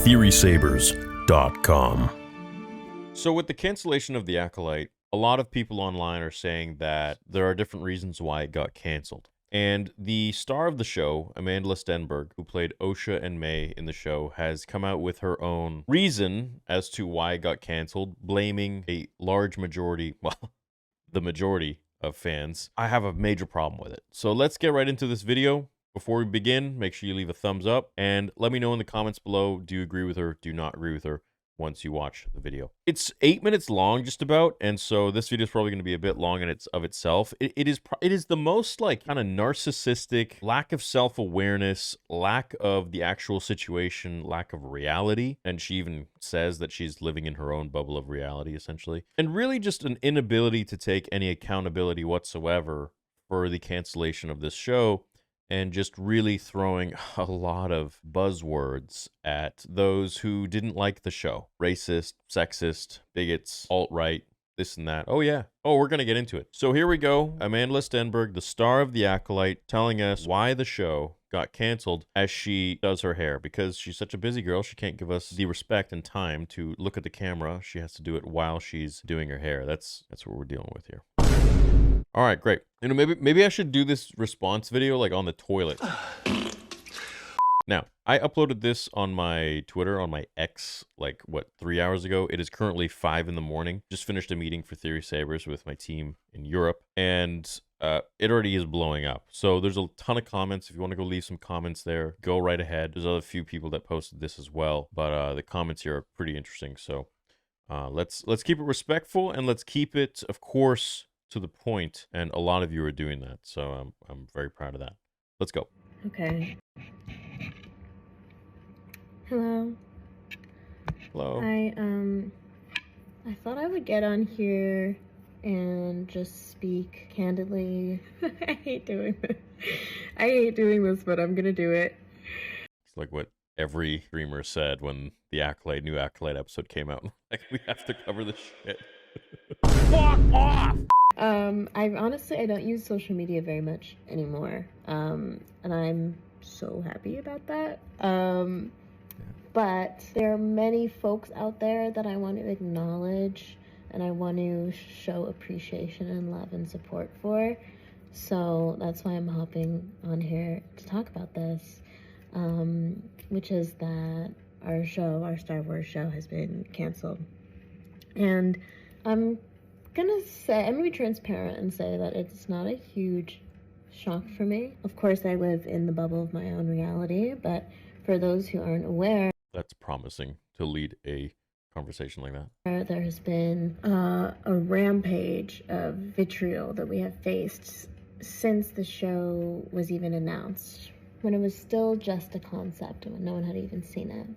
TheorySabers.com. So with the cancellation of The Acolyte, a lot of people online are saying that there are different reasons why it got canceled. And the star of the show, Amandla Stenberg, who played Osha and May in the show, has come out with her own reason as to why it got canceled, blaming a large majority, well, the majority of fans. I have a major problem with it. So let's get right into this video. Before we begin, make sure you leave a thumbs up and let me know in the comments below, do you agree with her, do you not agree with her, once you watch the video. It's 8 minutes long just about, and so this video is probably going to be a bit long in itself. It is the most like kind of narcissistic, lack of self-awareness, lack of the actual situation, lack of reality, and she even says that she's living in her own bubble of reality essentially, and really just an inability to take any accountability whatsoever for the cancellation of this show, and just really throwing a lot of buzzwords at those who didn't like the show. Racist, sexist, bigots, alt-right, this and that. Oh yeah. Oh, we're going to get into it. So here we go. Amandla Stenberg, the star of The Acolyte, telling us why the show got canceled as she does her hair. Because she's such a busy girl, she can't give us the respect and time to look at the camera. She has to do it while she's doing her hair. That's what we're dealing with here. All right, great. You know, maybe I should do this response video like on the toilet. Now, I uploaded this on my Twitter, on my X, like, what, 3 hours ago? It is currently 5 in the morning. Just finished a meeting for Theory Sabers with my team in Europe, and it already is blowing up. So there's a ton of comments. If you want to go leave some comments there, go right ahead. There's a few people that posted this as well, but the comments here are pretty interesting. So let's keep it respectful, and let's keep it, of course, to the point, and a lot of you are doing that, so I'm very proud of that. Let's go. Okay. Hello. Hello. I thought I would get on here and just speak candidly. I hate doing this. I hate doing this, but I'm gonna do it. It's like what every streamer said when the new Acolyte episode came out. Like, we have to cover this shit. Fuck off! I don't use social media very much anymore. And I'm so happy about that. But there are many folks out there that I want to acknowledge and I want to show appreciation and love and support for. So that's why I'm hopping on here to talk about this, which is that our Star Wars show has been canceled. And I'm gonna be transparent and say that it's not a huge shock for me. Of course, I live in the bubble of my own reality, but for those who aren't aware, that's promising to lead a conversation like that. There has been a rampage of vitriol that we have faced since the show was even announced, when it was still just a concept and when no one had even seen it.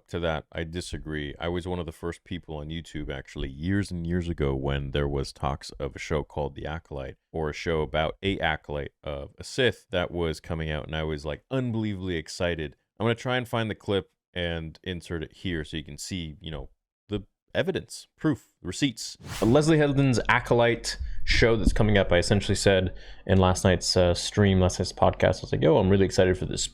To that, I disagree. I was one of the first people on YouTube, actually, years and years ago, when there was talks of a show called The Acolyte, or a show about a Acolyte of a Sith that was coming out, and I was like unbelievably excited. I'm going to try and find the clip and insert it here so you can see, you know, the evidence, proof, receipts. Leslie Headland's Acolyte show that's coming up, I essentially said in last night's stream, last night's podcast, I was like, yo, I'm really excited for this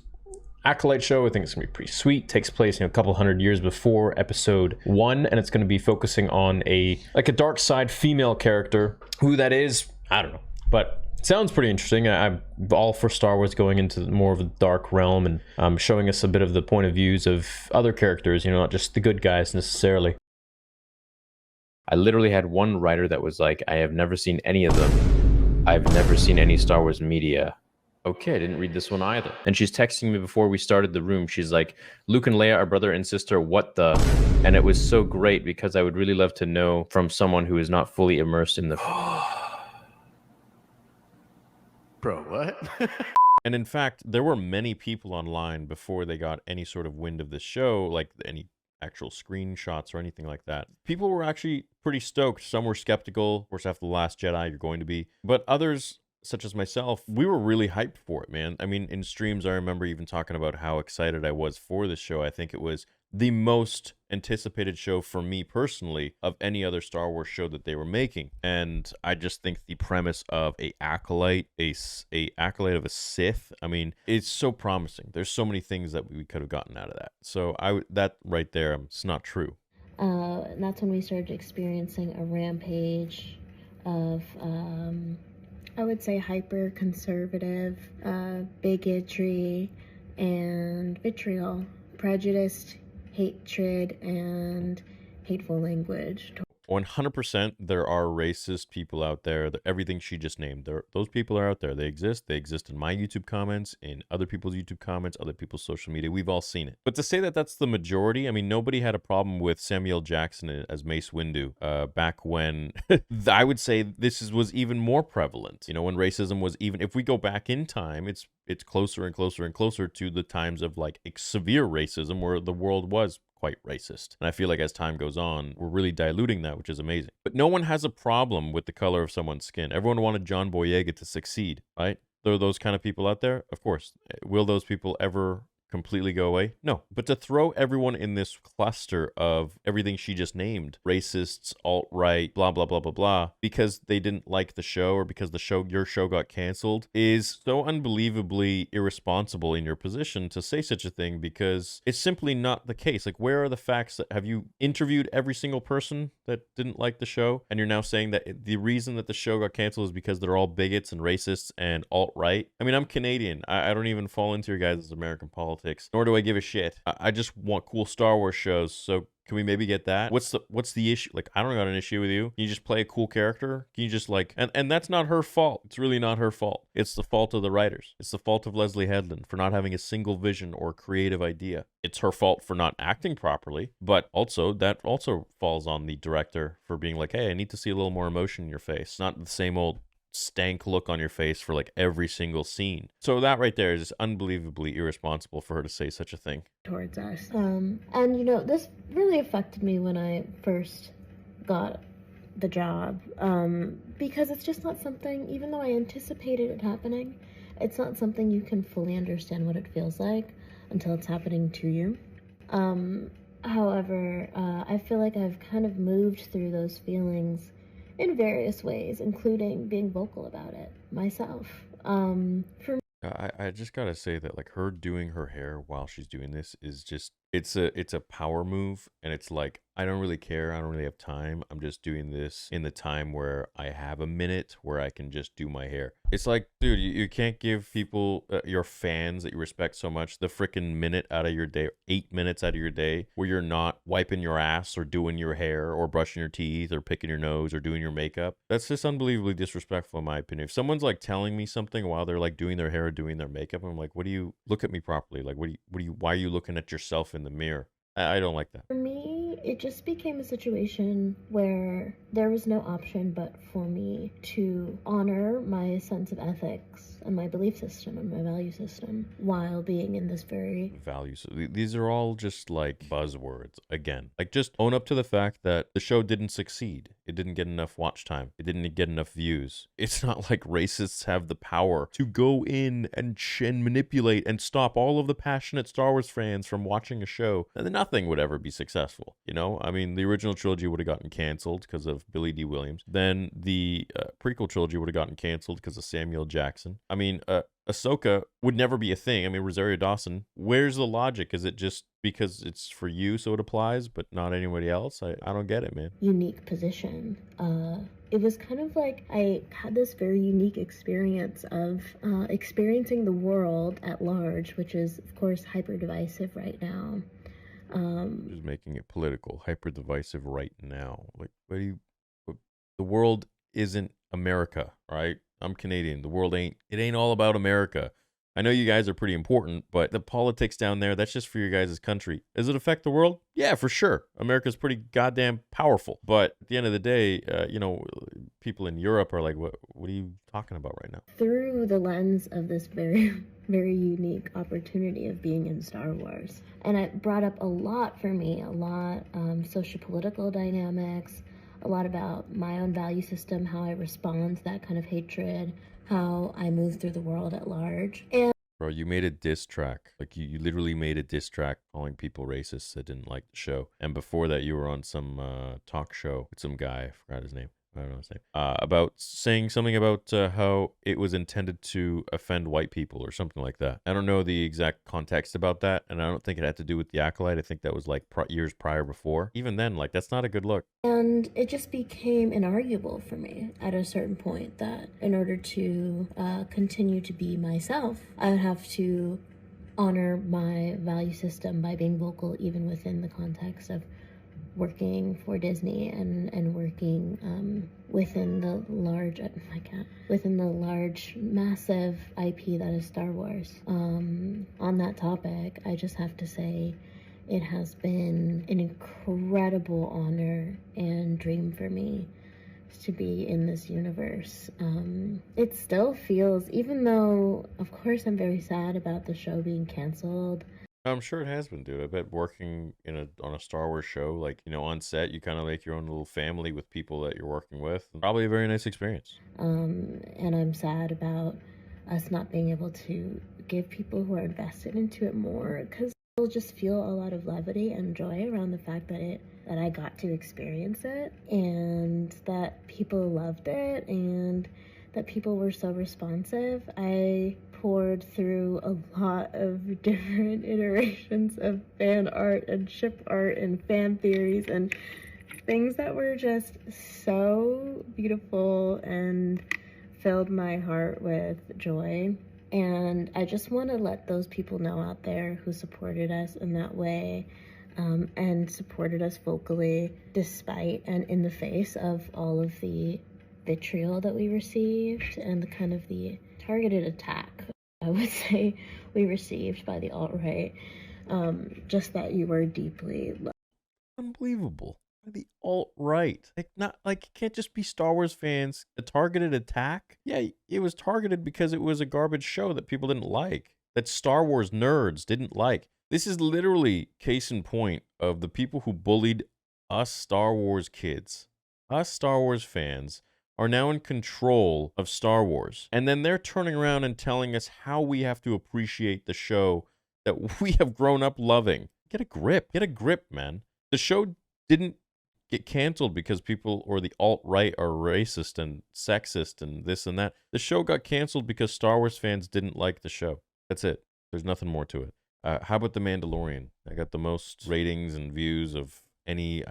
Acolyte show. I think it's gonna be pretty sweet. Takes place, a couple hundred years before episode 1, and it's gonna be focusing on a dark side female character. Who that is, I don't know, but it sounds pretty interesting. I'm all for Star Wars going into more of a dark realm and showing us a bit of the point of views of other characters, not just the good guys necessarily. I literally had one writer that was like, I have never seen any of them. I've never seen any Star Wars media. Okay, I didn't read this one either. And she's texting me before we started the room. She's like, Luke and Leia are brother and sister, what the? And it was so great because I would really love to know from someone who is not fully immersed in the... Bro, what? And in fact, there were many people online before they got any sort of wind of the show, like any actual screenshots or anything like that. People were actually pretty stoked. Some were skeptical. Of course, after The Last Jedi, you're going to be. But others, such as myself, we were really hyped for it, man. I mean, in streams, I remember even talking about how excited I was for this show. I think it was the most anticipated show for me personally of any other Star Wars show that they were making. And I just think the premise of a acolyte, a acolyte of a Sith, I mean, it's so promising. There's so many things that we could have gotten out of that. So that right there, it's not true. And that's when we started experiencing a rampage of, I would say, hyper-conservative bigotry and vitriol, prejudice, hatred, and hateful language. 100% there are racist people out there. Everything she just named, those people are out there. They exist in my YouTube comments, in other people's YouTube comments, other people's social media. We've all seen it. But to say that that's the majority, I mean, nobody had a problem with Samuel Jackson as Mace Windu back when I would say this was even more prevalent. You know, when racism was even, if we go back in time, it's closer and closer and closer to the times of like severe racism where the world was quite racist. And I feel like as time goes on, we're really diluting that, which is amazing. But no one has a problem with the color of someone's skin. Everyone wanted John Boyega to succeed, right? There are those kind of people out there. Of course. Will those people ever completely go away? No. But to throw everyone in this cluster of everything she just named, racists, alt-right, blah, blah, blah, blah, blah, because they didn't like the show or because your show got canceled, is so unbelievably irresponsible in your position to say such a thing, because it's simply not the case. Like, where are the facts? Have you interviewed every single person that didn't like the show, and you're now saying that the reason that the show got canceled is because they're all bigots and racists and alt-right? I mean, I'm Canadian. I don't even fall into your guys' American politics. Nor do I give a shit. I just want cool Star Wars shows. So can we maybe get that? What's the issue? Like, I don't got an issue with you. Can you just play a cool character? Can you just like, and that's not her fault. It's really not her fault. It's the fault of the writers. It's the fault of Leslie Headland for not having a single vision or creative idea. It's her fault for not acting properly, but also that also falls on the director for being like, hey, I need to see a little more emotion in your face. Not the same old stank look on your face for like every single scene. So that right there is just unbelievably irresponsible for her to say such a thing towards us. And you know, this really affected me when I first got the job, because it's just not something, even though I anticipated it happening, it's not something you can fully understand what it feels like until it's happening to you. However, I feel like I've kind of moved through those feelings in various ways, including being vocal about it myself. I just gotta say that like her doing her hair while she's doing this is just, it's a power move, and it's like, I don't really care. I don't really have time. I'm just doing this in the time where I have a minute where I can just do my hair. It's like, dude, you can't give people, your fans that you respect so much, the freaking minute out of your day, 8 minutes out of your day, where you're not wiping your ass or doing your hair or brushing your teeth or picking your nose or doing your makeup. That's just unbelievably disrespectful in my opinion. If someone's like telling me something while they're like doing their hair or doing their makeup, I'm like, look at me properly. Like, why are you looking at yourself in the mirror? I don't like that. For me, it just became a situation where there was no option but for me to honor my sense of ethics and my belief system and my value system while being in this very values. These are all just like buzzwords again. Like, just own up to the fact that the show didn't succeed. It didn't get enough watch time. It didn't get enough views. It's not like racists have the power to go in and manipulate and stop all of the passionate Star Wars fans from watching a show, and then nothing would ever be successful. You know, I mean, the original trilogy would have gotten canceled because of Billy D. Williams. Then the prequel trilogy would have gotten canceled because of Samuel Jackson. I mean, Ahsoka would never be a thing. I mean, Rosario Dawson, where's the logic? Is it just because it's for you so it applies, but not anybody else? I don't get it, man. Unique position. It was kind of like I had this very unique experience of experiencing the world at large, which is, of course, hyper divisive right now. Just making it political, hyper divisive right now. Like, the world isn't America, right? I'm Canadian. The world ain't all about America. I know you guys are pretty important, but the politics down there, that's just for your guys' country. Does it affect the world? Yeah, for sure. America's pretty goddamn powerful. But at the end of the day, you know, people in Europe are like, what are you talking about right now? Through the lens of this very, very unique opportunity of being in Star Wars. And it brought up a lot for me, a lot socio-political dynamics, a lot about my own value system, how I respond to that kind of hatred, how I move through the world at large. And Bro, Bro, you made a diss track. Like, you literally made a diss track calling people racists that didn't like the show. And before that, you were on some talk show with some guy. I forgot his name. I don't know his name. About saying something about how it was intended to offend white people or something like that. I don't know the exact context about that, and I don't think it had to do with the Acolyte. I think that was like years prior before. Even then, like, that's not a good look. And it just became inarguable for me at a certain point that in order to continue to be myself, I would have to honor my value system by being vocal even within the context of working for Disney and working within the large massive IP that is Star Wars. On that topic, I just have to say it has been an incredible honor and dream for me to be in this universe. It still feels, even though of course I'm very sad about the show being canceled. I'm sure it has been, dude. I bet working on a Star Wars show, like, on set, you kind of make your own little family with people that you're working with. Probably a very nice experience. And I'm sad about us not being able to give people who are invested into it more, because you'll just feel a lot of levity and joy around the fact that I got to experience it, and that people loved it, and that people were so responsive. I poured through a lot of different iterations of fan art and ship art and fan theories and things that were just so beautiful and filled my heart with joy. And I just want to let those people know out there who supported us in that way, and supported us vocally despite and in the face of all of the vitriol that we received and the kind of the targeted attack, I would say, we received by the alt-right, just that you were deeply loved. Unbelievable. The alt-right. Like it can't just be Star Wars fans. A targeted attack? Yeah, it was targeted because it was a garbage show that people didn't like, that Star Wars nerds didn't like. This is literally case in point of the people who bullied us Star Wars kids. Us Star Wars fans are now in control of Star Wars. And then they're turning around and telling us how we have to appreciate the show that we have grown up loving. Get a grip. Get a grip, man. The show didn't get canceled because people or the alt-right are racist and sexist and this and that. The show got canceled because Star Wars fans didn't like the show. That's it. There's nothing more to it. How about The Mandalorian? I got the most ratings and views of any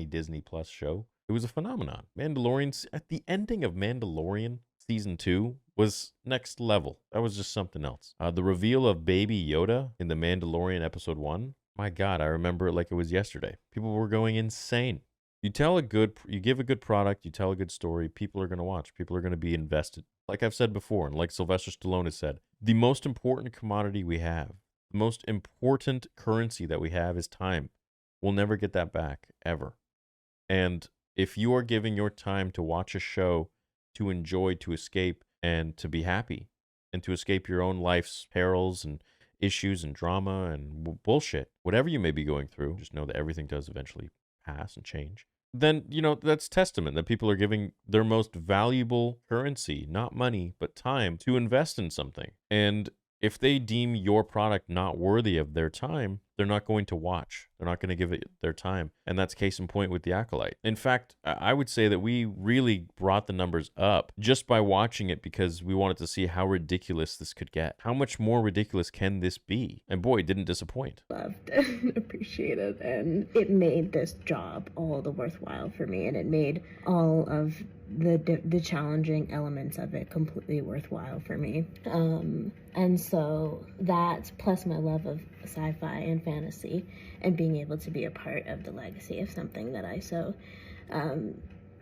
Disney Plus show. It was a phenomenon. Mandalorian, at the ending of Mandalorian season 2 was next level. That was just something else. The reveal of Baby Yoda in The Mandalorian episode 1. My God, I remember it like it was yesterday. People were going insane. You give a good product, you tell a good story, people are going to watch. People are going to be invested. Like I've said before, and like Sylvester Stallone has said, the most important commodity we have, the most important currency that we have is time. We'll never get that back, ever. And if you are giving your time to watch a show, to enjoy, to escape, and to be happy, and to escape your own life's perils and issues and drama and bullshit, whatever you may be going through, just know that everything does eventually pass and change. Then, that's testament that people are giving their most valuable currency, not money, but time, to invest in something. And if they deem your product not worthy of their time, they're not going to watch. They're not going to give it their time. And that's case in point with The Acolyte. In fact, I would say that we really brought the numbers up just by watching it because we wanted to see how ridiculous this could get. How much more ridiculous can this be? And boy, it didn't disappoint. Loved and appreciated, and it made this job all the worthwhile for me, and it made all of the challenging elements of it completely worthwhile for me. And so that, plus my love of sci-fi and fantasy, and being able to be a part of the legacy of something that I so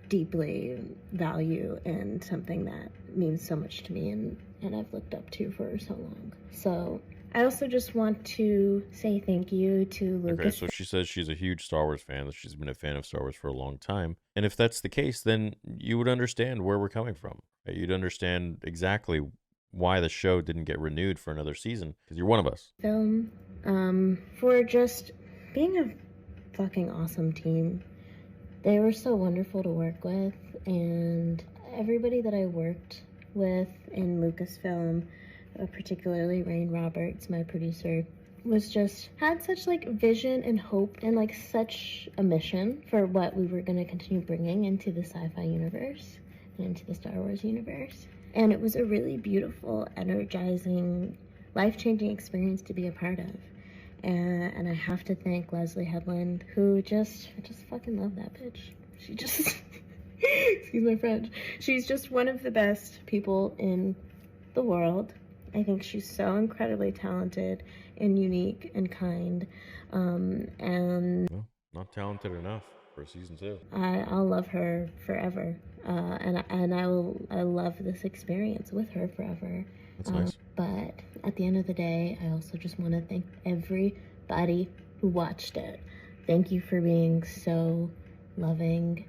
deeply value, and something that means so much to me and I've looked up to for so long. So I also just want to say thank you to Lucas. Okay, so she says she's a huge Star Wars fan, that she's been a fan of Star Wars for a long time. And if that's the case, then you would understand where we're coming from. Right? You'd understand exactly why the show didn't get renewed for another season, because you're one of us. Film, for just being a fucking awesome team. They were so wonderful to work with, and everybody that I worked with in Lucasfilm particularly Rain Roberts, my producer, was just had such like vision and hope and like such a mission for what we were going to continue bringing into the sci-fi universe and into the Star Wars universe. And it was a really beautiful, energizing, life-changing experience to be a part of. And I have to thank Leslie Headland, who I just fucking love that bitch. She just, excuse my French, she's just one of the best people in the world. I think she's so incredibly talented and unique and kind. And Well, not talented enough for season 2. I'll love her forever. And I love this experience with her forever. That's nice. But at the end of the day, I also just want to thank everybody who watched it. Thank you for being so loving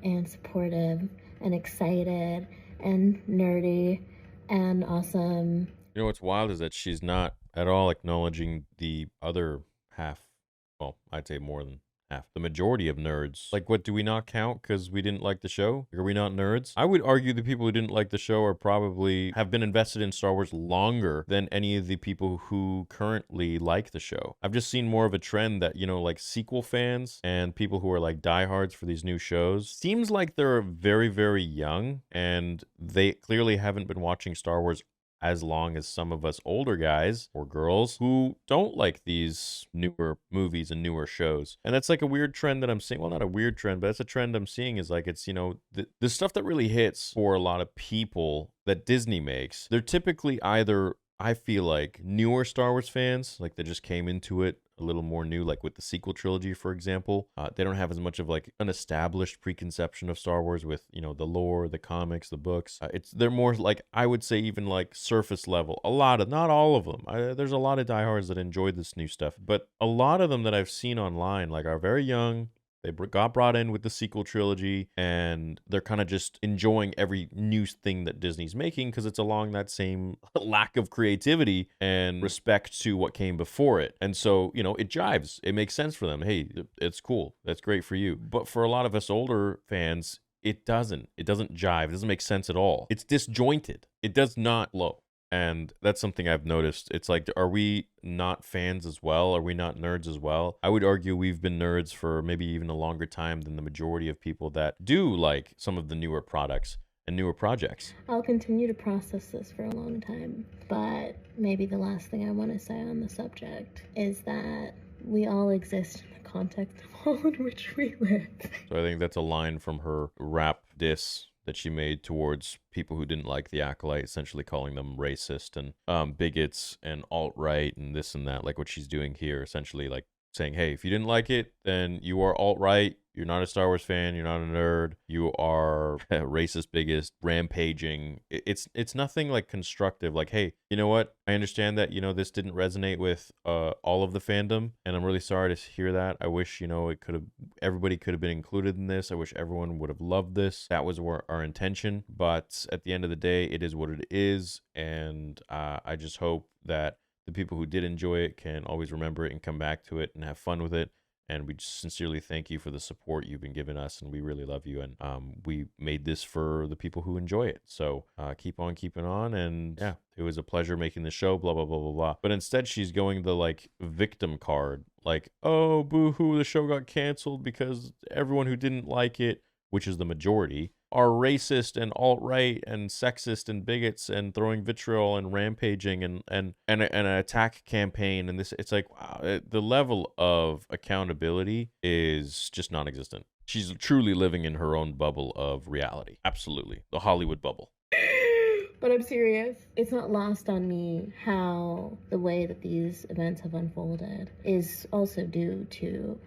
and supportive and excited and nerdy and awesome. You know what's wild is that she's not at all acknowledging the other half. Well, I'd say more than half. The majority of nerds. Like, what, do we not count because we didn't like the show? Are we not nerds? I would argue the people who didn't like the show are probably have been invested in Star Wars longer than any of the people who currently like the show. I've just seen more of a trend that, you know, like sequel fans and people who are like diehards for these new shows, seems like they're very, very young and they clearly haven't been watching Star Wars as long as some of us older guys or girls who don't like these newer movies and newer shows. And that's like a weird trend that I'm seeing. Well, not a weird trend, but that's a trend I'm seeing is like, it's, you know, the stuff that really hits for a lot of people that Disney makes, they're typically either, I feel like, newer Star Wars fans, like they just came into it a little more new, like with the sequel trilogy, for example. They don't have as much of like an established preconception of Star Wars with, you know, the lore, the comics, the books. They're more like, I would say even like surface level. A lot of, not all of them. There's a lot of diehards that enjoy this new stuff, but a lot of them that I've seen online like are very young. They got brought in with the sequel trilogy, and they're kind of just enjoying every new thing that Disney's making because it's along that same lack of creativity and respect to what came before it. And so, you know, it jives. It makes sense for them. Hey, it's cool. That's great for you. But for a lot of us older fans, it doesn't. It doesn't jive. It doesn't make sense at all. It's disjointed. It does not flow. And that's something I've noticed. It's like, are we not fans as well? Are we not nerds as well? I would argue we've been nerds for maybe even a longer time than the majority of people that do like some of the newer products and newer projects. I'll continue to process this for a long time. But maybe the last thing I want to say on the subject is that we all exist in the context of all in which we live. So I think that's a line from her rap diss that she made towards people who didn't like the Acolyte, essentially calling them racist and bigots and alt-right and this and that, like what she's doing here, essentially like saying, hey, if you didn't like it, then you are alt-right, you're not a Star Wars fan, you're not a nerd, you are a racist, biggest, rampaging. It's nothing like constructive, like, hey, you know what, I understand that, you know, this didn't resonate with all of the fandom, and I'm really sorry to hear that. I wish, you know, everybody could have been included in this. I wish everyone would have loved this. That was our intention, but at the end of the day, it is what it is, and I just hope that the people who did enjoy it can always remember it and come back to it and have fun with it. And we just sincerely thank you for the support you've been giving us, and we really love you. And we made this for the people who enjoy it. So keep on keeping on. And yeah, it was a pleasure making the show, blah, blah, blah, blah, blah. But instead, she's going the like victim card, like, oh, boo-hoo, the show got canceled because everyone who didn't like it, which is the majority, are racist and alt-right and sexist and bigots and throwing vitriol and rampaging and an attack campaign. And this, it's like, wow, the level of accountability is just non-existent. She's truly living in her own bubble of reality. Absolutely. The Hollywood bubble. But I'm serious. It's not lost on me how the way that these events have unfolded is also due to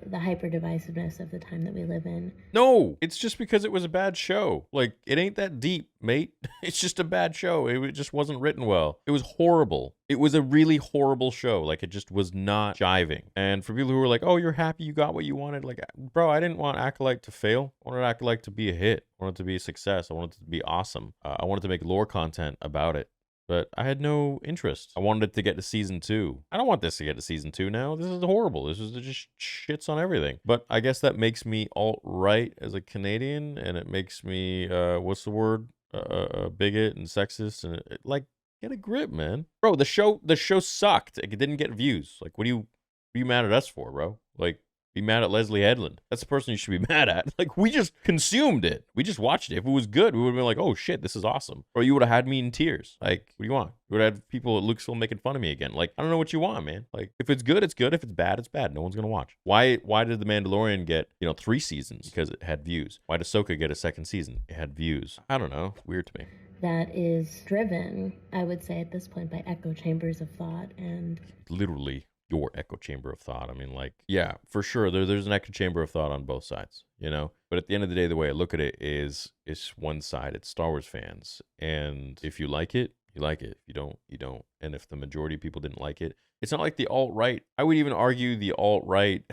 the hyper divisiveness of the time that we live in. No, it's just because it was a bad show. Like, it ain't that deep, mate. It's just a bad show. It just wasn't written well. It was horrible. It was a really horrible show. Like, it just was not jiving. And for people who were like, oh, you're happy you got what you wanted. Like, bro, I didn't want Acolyte to fail. I wanted Acolyte to be a hit. I wanted it to be a success. I wanted it to be awesome. I wanted to make lore content about it. But I had no interest. I wanted it to get to season 2. I don't want this to get to season 2 now. This is horrible. This is just shits on everything. But I guess that makes me alt-right as a Canadian, and it makes me, what's the word? Bigot and sexist. And like, Get a grip, man. Bro, the show sucked. Like, it didn't get views. Like, what are you mad at us for, bro? Like, be mad at Leslie Headland. That's the person you should be mad at. Like, we just consumed it. We just watched it. If it was good, we would have been like, oh shit, this is awesome. Or you would have had me in tears. Like, what do you want? You would have had people at Lucasfilm making fun of me again. Like, I don't know what you want, man. Like, if it's good, it's good. If it's bad, it's bad. No one's gonna watch. Why did The Mandalorian get, 3 seasons? Because it had views. Why did Ahsoka get a 2nd season? It had views. I don't know. Weird to me. That is driven, I would say at this point, by echo chambers of thought and Literally your echo chamber of thought. I mean, like, yeah, for sure, there's an echo chamber of thought on both sides, But at the end of the day, the way I look at it is, it's one side. It's Star Wars fans, and if you like it, you like it. If you don't, you don't. And if the majority of people didn't like it, it's not like the alt-right. I would even argue the alt-right,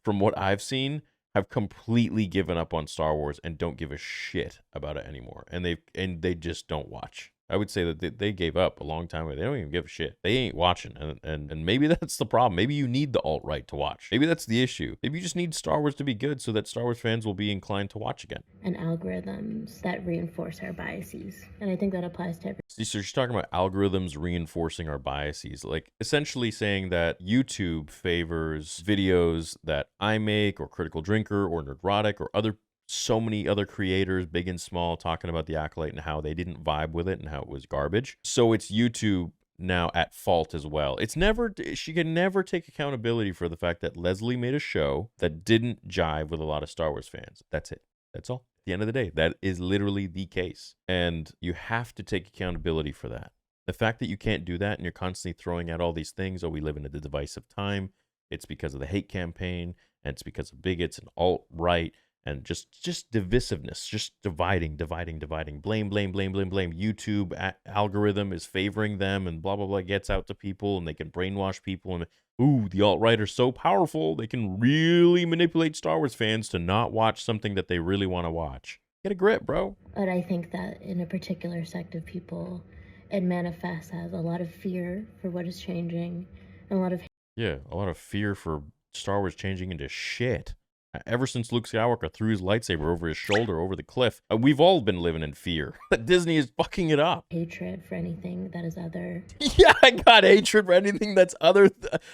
from what I've seen, have completely given up on Star Wars and don't give a shit about it anymore. And they just don't watch. I would say that they gave up a long time ago. They don't even give a shit. They ain't watching. And maybe that's the problem. Maybe you need the alt-right to watch. Maybe that's the issue. Maybe you just need Star Wars to be good so that Star Wars fans will be inclined to watch again. and algorithms that reinforce our biases. And I think that applies to every. So she's talking about algorithms reinforcing our biases, like essentially saying that YouTube favors videos that I make, or Critical Drinker, or Nerdrotic, or so many other creators, big and small, talking about the Acolyte and how they didn't vibe with it and how it was garbage. So it's YouTube now at fault as well. She can never take accountability for the fact that Leslie made a show that didn't jive with a lot of Star Wars fans. That's it. That's all. At the end of the day, that is literally the case. And you have to take accountability for that. The fact that you can't do that and you're constantly throwing out all these things, we live in a divisive time. It's because of the hate campaign, and it's because of bigots and alt-right, and just divisiveness, just dividing. Blame. YouTube algorithm is favoring them, and blah, blah, blah, gets out to people, and they can brainwash people. And, ooh, the alt-right are so powerful. They can really manipulate Star Wars fans to not watch something that they really want to watch. Get a grip, bro. But I think that in a particular sect of people, it manifests as a lot of fear for what is changing, and a lot of fear for Star Wars changing into shit. Ever since Luke Skywalker threw his lightsaber over his shoulder over the cliff, we've all been living in fear that Disney is fucking it up. hatred for anything that is other. Yeah, I got hatred for anything that's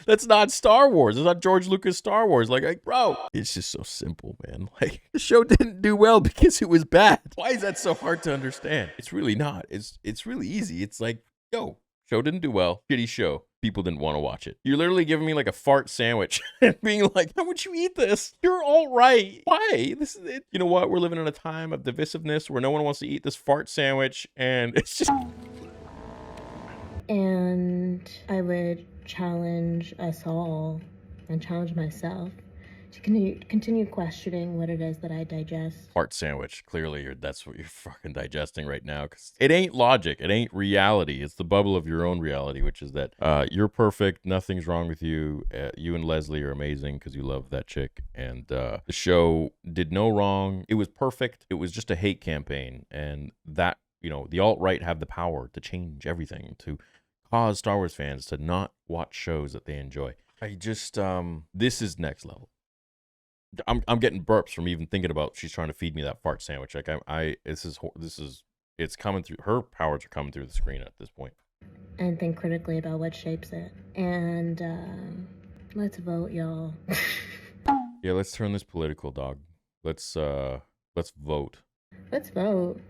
that's not Star Wars. It's not George Lucas Star Wars. Like, bro, it's just so simple, man. Like, the show didn't do well because it was bad. Why is that so hard to understand? It's really not. It's really easy. It's like, yo, show didn't do well. Shitty show. People didn't want to watch it. You're literally giving me like a fart sandwich and being like, how would you eat this? You're all right. Why? This is it. You know what? We're living in a time of divisiveness where no one wants to eat this fart sandwich, and it's just. And I would challenge us all, and challenge myself, to continue questioning what it is that I digest. Fart sandwich. Clearly, that's what you're fucking digesting right now, because it ain't logic. It ain't reality. It's the bubble of your own reality, which is that you're perfect. Nothing's wrong with you. You and Leslie are amazing because you love that chick. And the show did no wrong. It was perfect. It was just a hate campaign. And that, the alt-right have the power to change everything, to cause Star Wars fans to not watch shows that they enjoy. This is next level. I'm getting burps from even thinking about she's trying to feed me that fart sandwich. Like, it's coming through. Her powers are coming through the screen at this point. And think critically about what shapes it. And let's vote, y'all. Yeah, let's turn this political, dog. Let's vote. Let's vote.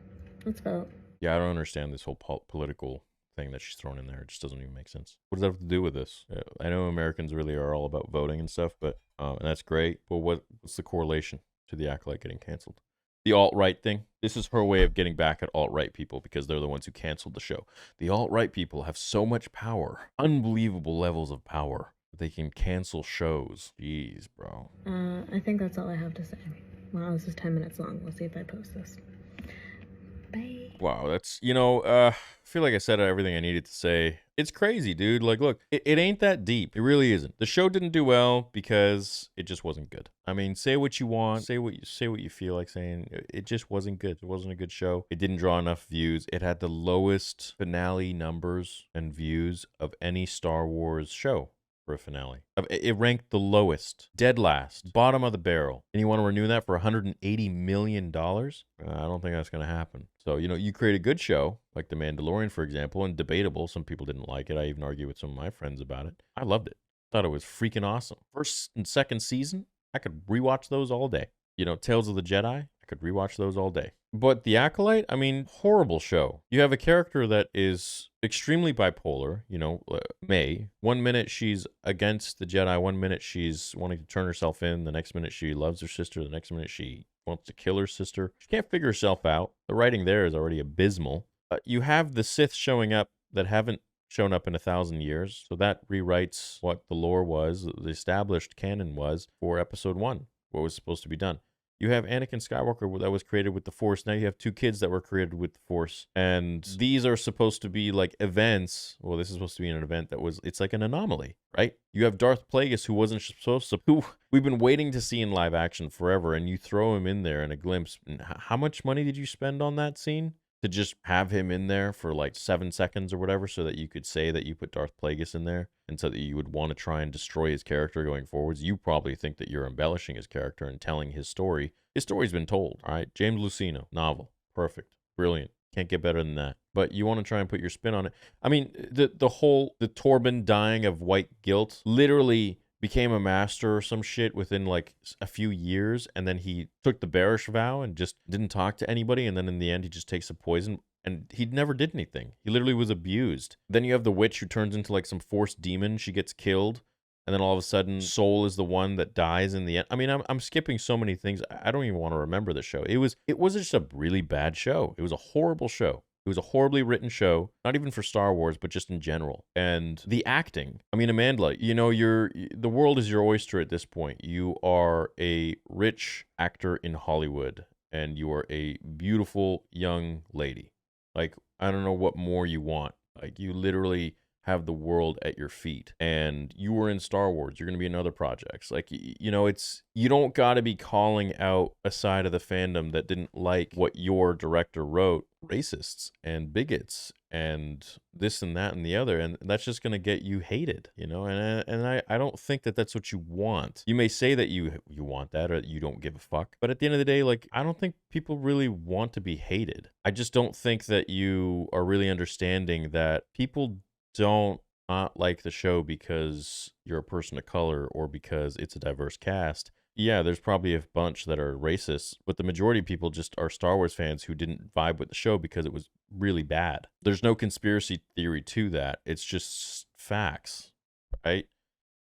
Let's vote. Yeah, I don't understand this whole political thing that she's thrown in there. It just doesn't even make sense. What does that have to do with this? I know Americans really are all about voting and stuff, but and that's great. But what's the correlation to the Acolyte getting canceled? The alt-right thing. This is her way of getting back at alt-right people because they're the ones who canceled the show. The alt-right people have so much power, unbelievable levels of power. They can cancel shows. Jeez, bro. I think that's all I have to say. Wow, this is 10 minutes long. We'll see if I post this. Bye. Wow, that's, I feel like I said everything I needed to say. It's crazy, dude. Like, look, it ain't that deep. It really isn't. The show didn't do well because it just wasn't good. I mean, say what you want, say what you feel like saying. It just wasn't good. It wasn't a good show. It didn't draw enough views. It had the lowest finale numbers and views of any Star Wars show. for a finale. It ranked the lowest, dead last, bottom of the barrel. And you want to renew that for $180 million? I don't think that's going to happen. So, you create a good show, like The Mandalorian, for example, and debatable. Some people didn't like it. I even argued with some of my friends about it. I loved it. Thought it was freaking awesome. First and second season, I could rewatch those all day. Tales of the Jedi, I could rewatch those all day. But The Acolyte, horrible show. You have a character that is extremely bipolar, May. 1 minute she's against the Jedi, 1 minute she's wanting to turn herself in, the next minute she loves her sister, the next minute she wants to kill her sister. She can't figure herself out. The writing there is already abysmal. You have the Sith showing up that haven't shown up in 1,000 years, so that rewrites what the lore was, the established canon was for episode 1, what was supposed to be done. You have Anakin Skywalker that was created with the Force. Now you have 2 kids that were created with the Force. And these are supposed to be like events. Well, this is supposed to be an event it's like an anomaly, right? You have Darth Plagueis, who wasn't supposed to, who we've been waiting to see in live action forever, and you throw him in there in a glimpse. And how much money did you spend on that scene? To just have him in there for like 7 seconds or whatever, so that you could say that you put Darth Plagueis in there, and so that you would want to try and destroy his character going forwards. You probably think that you're embellishing his character and telling his story. His story's been told, all right? James Luceno, novel, perfect, brilliant. Can't get better than that. But you want to try and put your spin on it. The Torben dying of white guilt literally became a master or some shit within like a few years, and then he took the bearish vow and just didn't talk to anybody, and then in the end he just takes a poison, and he never did anything. He literally was abused. Then you have the witch who turns into like some force demon. She gets killed, and then all of a sudden Soul is the one that dies in the end. I'm skipping so many things. I don't even want to remember the show. It was just a really bad show. It was a horrible show. It was a horribly written show, not even for Star Wars, but just in general. And the acting. Amandla, the world is your oyster at this point. You are a rich actor in Hollywood, and you are a beautiful young lady. Like, I don't know what more you want. Like, you literally have the world at your feet, and you were in Star Wars. You're going to be in other projects. Like, you don't got to be calling out a side of the fandom that didn't like what your director wrote, racists and bigots and this and that and the other, and that's just going to get you hated, and I don't think that that's what you want. You may say that you want that, or you don't give a fuck, but at the end of the day, like, I don't think people really want to be hated. I just don't think that you are really understanding that people don't not like the show because you're a person of color or because it's a diverse cast. Yeah, there's probably a bunch that are racist, but the majority of people just are Star Wars fans who didn't vibe with the show because it was really bad. There's no conspiracy theory to that. It's just facts, right?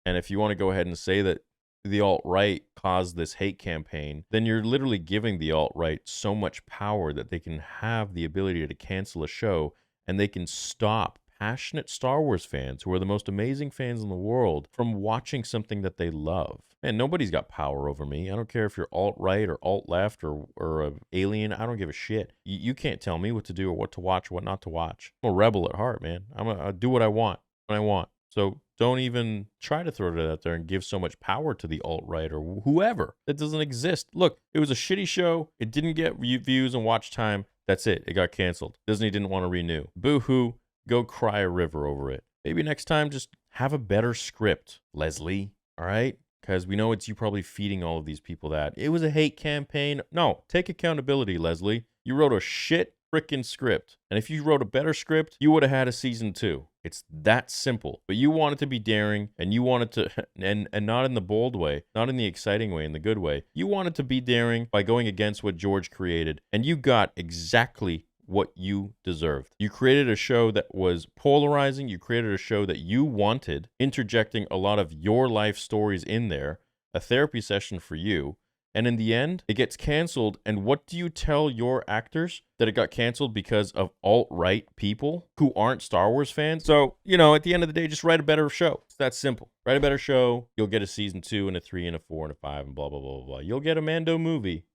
And if you want to go ahead and say that the alt-right caused this hate campaign, then you're literally giving the alt-right so much power that they can have the ability to cancel a show, and they can stop passionate Star Wars fans, who are the most amazing fans in the world, from watching something that they love. And nobody's got power over me. I don't care if you're alt-right or alt-left or an alien. I don't give a shit. You can't tell me what to do or what to watch or what not to watch. I'm a rebel at heart, man. I do what I want when I want. So don't even try to throw it out there and give so much power to the alt-right or whoever. That doesn't exist. Look, it was a shitty show. It didn't get views and watch time. That's it. It got canceled. Disney didn't want to renew. Boo-hoo. Go cry a river over it. Maybe next time just have a better script, Leslie. All right? Because we know it's you probably feeding all of these people that. It was a hate campaign. No, take accountability, Leslie. You wrote a shit freaking script. And if you wrote a better script, you would have had a season 2. It's that simple. But you wanted to be daring, and you wanted to, and not in the bold way, not in the exciting way, in the good way. You wanted to be daring by going against what George created, and you got exactly what you deserved. You created a show that was polarizing. You created a show that you wanted, interjecting a lot of your life stories in there, a therapy session for you. And in the end, it gets canceled. And what do you tell your actors? That it got canceled because of alt-right people who aren't Star Wars fans? So, at the end of the day, just write a better show. It's that simple. Write a better show. You'll get a season 2 and a 3 and a 4 and a 5 and blah, blah, blah, blah, blah. You'll get a Mando movie.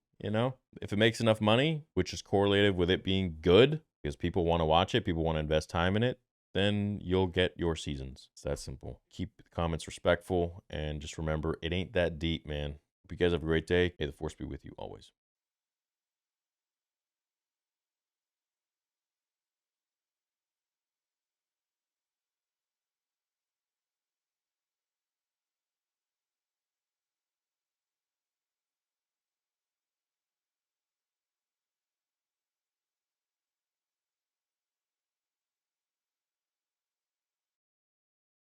If it makes enough money, which is correlated with it being good, because people want to watch it, people want to invest time in it, then you'll get your seasons. It's that simple. Keep the comments respectful, and just remember, it ain't that deep, man. Hope you guys have a great day. May the Force be with you always.